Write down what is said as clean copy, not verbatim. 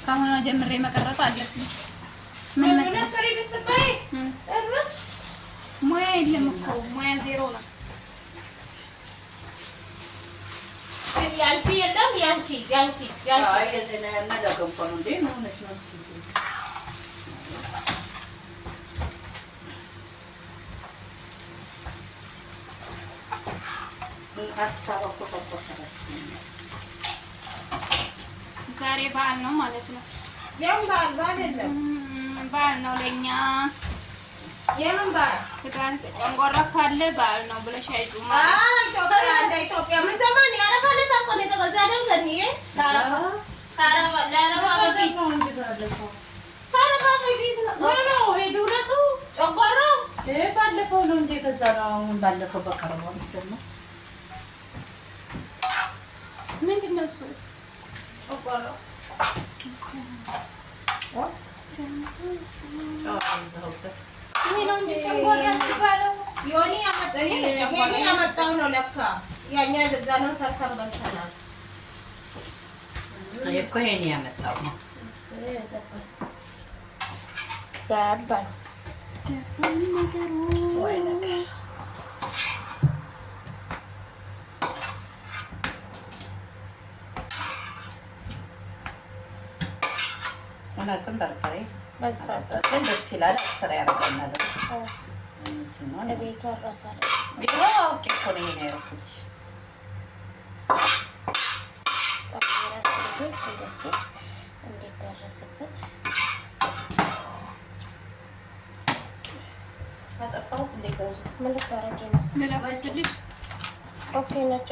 ካሁን ጀምሬ መቀረጽ አለብኝ። ምን ለሰሪ ብትባይ ሙያ የለም እኮ ሙያ ዜሮ ነው። ያንቺ የለም ያንቺ አይ የኔ ያናደገው እንኳን እንዴ ነው ነሽ ነው አዲስ አበባ እኮ ተቆጣጣች። ዛሬ በዓል ነው ማለት ነው። የምን በዓል አይደለም በዓል ነው ለኛ። የምን በዓል ስጋን ጨንቆራ ካለ በዓል ነው ብለሽ አይጩማ። ኢትዮጵያ እንደ ኢትዮጵያ ምን ዘመን ያረፋ ለታቆ ነው የተገዛ አይደል? ዘንዬ ለአረፋ በፊት ነው እንጂ ታለፈው አረፋ በፊት ነው ሄዱለቱ ጨንቆራ ባለፈው ነው እንጂ ገዛ ነው። አሁን ባለፈው በቀረበው ደግሞ ምንድነው እሱ? ጨንቆራ ይሄ ነው እንጂ ጨንቆራ የሚባለው ዮኒ ያመጣው ነው ለካ። ያኛ ገዛ ነው ሰርተን በልተናል። እኮ ይሄን ያመጣው ነው ገባኝ ወይ ነገር እናንተም በርበሬ ግን ደስ ይላል። ስራ ያደርገናል። ቤቷ ራሳለ ቢሮ ኦኬ እኮ ነው ይሄን ያደረኩት። እንዲደረስበት አጠፋሁት። እንደ ጋዙ ምን ልታረጊ ነው? ለላባስልሽ ኦኬ ነጭ